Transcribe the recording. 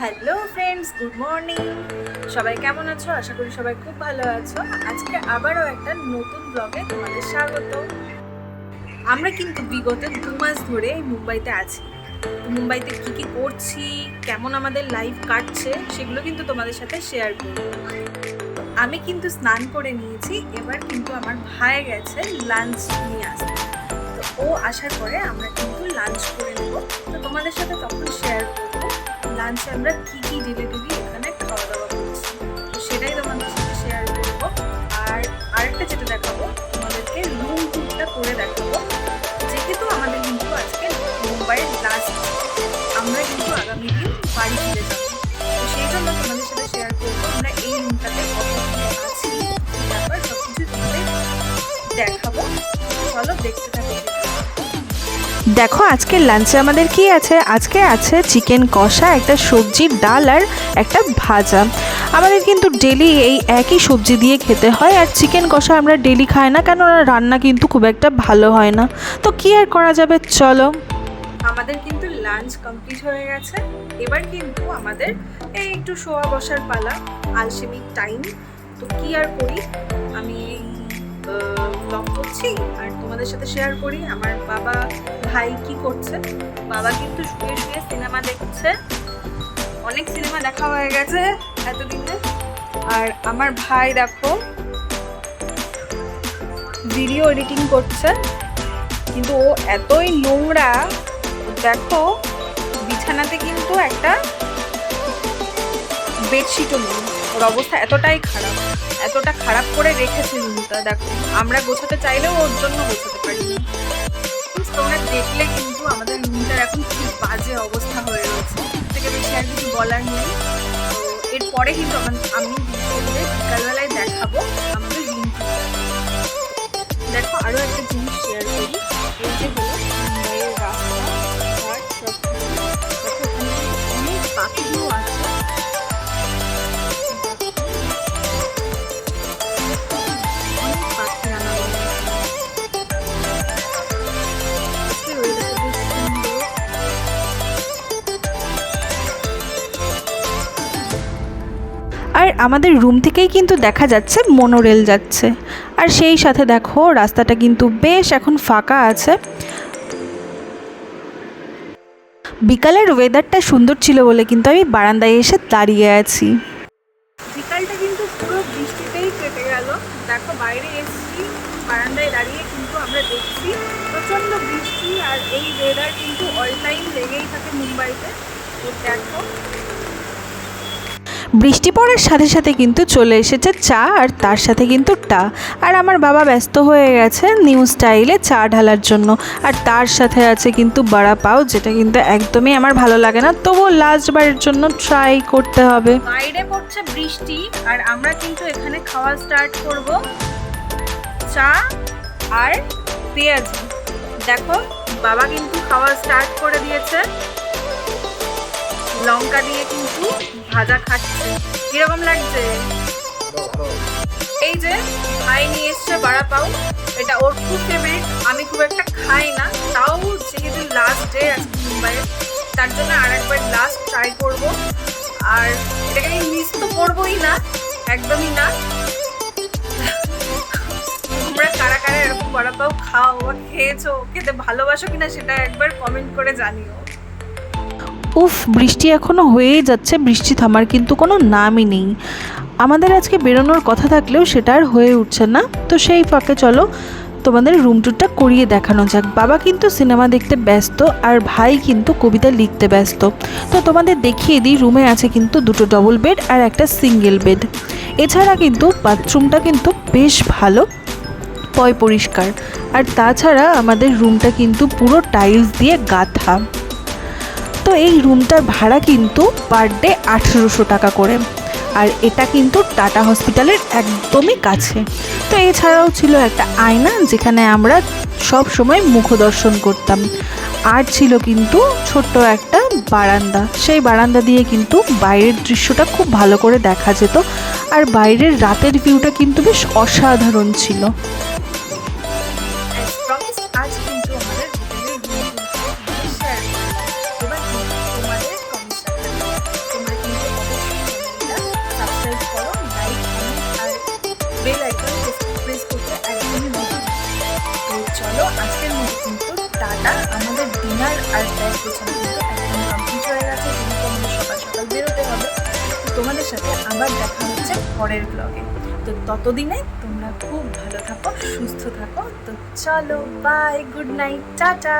Hello friends, good morning. সবাই কেমন আছো? আশা করি সবাই খুব ভালো আছো। আজকে আবারও একটা নতুন ব্লগে তোমাদের স্বাগত। আমরা কিন্তু বিগত 2 মাস ধরে মুম্বাইতে আছি। মুম্বাইতে কি করছি, কেমন আমাদের লাইফ কাটছে, সেগুলো কিন্তু তোমাদের সাথে শেয়ার করব। আমি কিন্তু স্নান করে নিয়েছি, এবার কিন্তু আমার ভাই গেছে লাঞ্চ নিয়ে আসতে। তো ও আসার পরে আমরা কিন্তু লাঞ্চ করে নেব। তো তোমাদের সাথে তখন শেয়ার করবো লাঞ্চে আমরা কি ডেলি এখানে খাওয়া দাওয়া করছি। তো সেটাই তোমাদের সাথে শেয়ার করবো। আর আরেকটা যেটা দেখাবো, তোমাদেরকে রুম ট্যুরটা করে দেখাবো। যেহেতু আমাদের কিন্তু আজকে মুম্বাইয়ের লাস্ট, আমরা কিন্তু আগামী দিন বাড়ি ফিরে যাবো। তো সেই জন্য তোমাদের সাথে শেয়ার করবো আমরা এই রুমটাতে কতদিন আছি, ব্যাপার সব কিছু তোমাদের দেখাবো। চলো দেখতে থাকো। দেখো আজকে লাঞ্চে আমাদের কি আছে। আজকে আছে চিকেন কষা, একটা সবজি, ডাল আর একটা ভাজা। আমাদের কিন্তু ডেলি এই একই সবজি দিয়ে খেতে হয়। আর চিকেন কষা আমরা ডেলি খাই না, কেননা রান্না কিন্তু খুব একটা ভালো হয় না। তো কি আর করা যাবে, চলো। আমাদের কিন্তু লাঞ্চ কমপ্লিট হয়ে গেছে। এবার কিন্তু আমাদের এই একটু শোয়া বসার পালা, আলসেমিক টাইম। তো কি আর করি, আমি ব্লগ করছি আর তোমাদের সাথে শেয়ার করি আমার বাবা ভাই কি করছে। বাবা কিন্তু শুয়ে শুয়ে সিনেমা দেখছে, অনেক সিনেমা দেখা হয়ে গেছে এতদিনে। আর আমার ভাই দেখো ভিডিও এডিটিং করছে, কিন্তু ও এতই নোংরা। দেখো বিছানাতে কিন্তু একটা বেডশিটও নেই, ওর অবস্থা এতটাই খারাপ, এতটা খারাপ করে রেখেছে রুমটা। দেখো আমরা গোছাতে চাইলেও ওর জন্য গোছাতে পারি না। তোমরা দেখলে কিন্তু আমাদের রুমটার এখন খুব বাজে অবস্থা হয়ে রয়েছে, থেকে বেশি আর কিছু বলার নেই। তো এরপরে কিন্তু আমি বিকালবেলায় দেখাবো আমাদের রুমটা। দেখো আরও একটা জিনিস শেয়ার করি, এই যে হলো মুম্বাইয়ের রাস্তা ঘাট সব কিছু। দেখো অনেক পাখিও আছে। আর আমাদের রুম থেকেই কিন্তু দেখা যাচ্ছে মনোরেল যাচ্ছে। আর সেই সাথে দেখো রাস্তাটা কিন্তু বেশ এখন ফাঁকা আছে। বিকালের ওয়েদারটা সুন্দর ছিল বলে কিন্তু আমি বারান্দায় এসে দাঁড়িয়ে আছি। বিকালটা কিন্তু পুরো বৃষ্টিতেই কেটে গেল। দেখো বাইরে এসেছি, বারান্দায় দাঁড়িয়ে কিন্তু আমরা দেখছি প্রচণ্ড বৃষ্টি। আর এই ওয়েদার কিন্তু অল টাইম লেগেই থাকে মুম্বাইতে। তো দেখো বৃষ্টি পড়ার সাথে সাথে কিন্তু চলে এসেছে চা, আর তার সাথে কিন্তু টা। আর আমার বাবা ব্যস্ত হয়ে গেছে নিউ স্টাইলে চা ঢালার জন্য। আর তার সাথে আছে কিন্তু বড়া পাও, যেটা কিন্তু একদমই আমার ভালো লাগে না, তবুও লাস্টবারের জন্য ট্রাই করতে হবে। বাইরে পড়ছে বৃষ্টি আর আমরা কিন্তু এখানে খাওয়া স্টার্ট করব চা আর পেঁয়াজি। দেখো বাবা কিন্তু খাওয়া স্টার্ট করে দিয়েছে, লঙ্কা দিয়ে কিন্তু ভাজা খাচ্ছে। কিরকম লাগছে? এই যে ভাই নিয়ে এসছে বড়া পাও, এটা ওর খুব ফেভারিট। আমি খুব একটা খাই না, তাও যেহেতু লাস্ট ডে আজকে মুম্বাইয়ে, তার জন্য আর একবার লাস্ট ট্রাই করব। আর এটাকে আমি মিস তো করবোই না, একদমই না। তোমরা কারা কারা এরকম বড়া পাও খাও বা খেয়েছো, খেতে ভালোবাসো কিনা সেটা একবার কমেন্ট করে জানিও। উফ, বৃষ্টি এখনও হয়েই যাচ্ছে, বৃষ্টি থামার কিন্তু কোনো নামই নেই। আমাদের আজকে বেরোনোর কথা থাকলেও সেটা আর হয়ে উঠছে না। তো সেই ফাঁকে চলো তোমাদের রুম ট্যুরটা করিয়ে দেখানো যাক। বাবা কিন্তু সিনেমা দেখতে ব্যস্ত আর ভাই কিন্তু কবিতা লিখতে ব্যস্ত। তো তোমাদের দেখিয়ে দিই, রুমে আছে কিন্তু দুটো ডবল বেড আর একটা সিঙ্গেল বেড। এছাড়া কিন্তু বাথরুমটা কিন্তু বেশ ভালো, পয় পরিষ্কার। আর তাছাড়া আমাদের রুমটা কিন্তু পুরো টাইলস দিয়ে গাঁথা। তো এই রুমটার ভাড়া কিন্তু পার ডে 1800 টাকা করে। আর এটা কিন্তু টাটা হসপিটালের একদমই কাছে। তো এছাড়াও ছিল একটা আয়না, যেখানে আমরা সব সময় মুখদর্শন করতাম। আর ছিল কিন্তু ছোট্ট একটা বারান্দা, সেই বারান্দা দিয়ে কিন্তু বাইরের দৃশ্যটা খুব ভালো করে দেখা যেত। আর বাইরের রাতের ভিউটা কিন্তু বেশ অসাধারণ ছিল। আজ কিন্তু আমাদের হোটেলের রুম শেয়ার করলাম। এবার কিন্তু তোমাদের কমিশন, তোমরা গোছানো কিন্তু একদম কমপ্লিট হয়ে গেছে, যেহেতু আমাদের সকাল সকাল বেরোতে হবে। তো তোমাদের সাথে আবার দেখা হচ্ছে পরের ব্লগে। তো ততদিনে তোমরা খুব ভালো থাকো, সুস্থ থাকো। তো চলো, বাই, গুড নাইট, টাটা।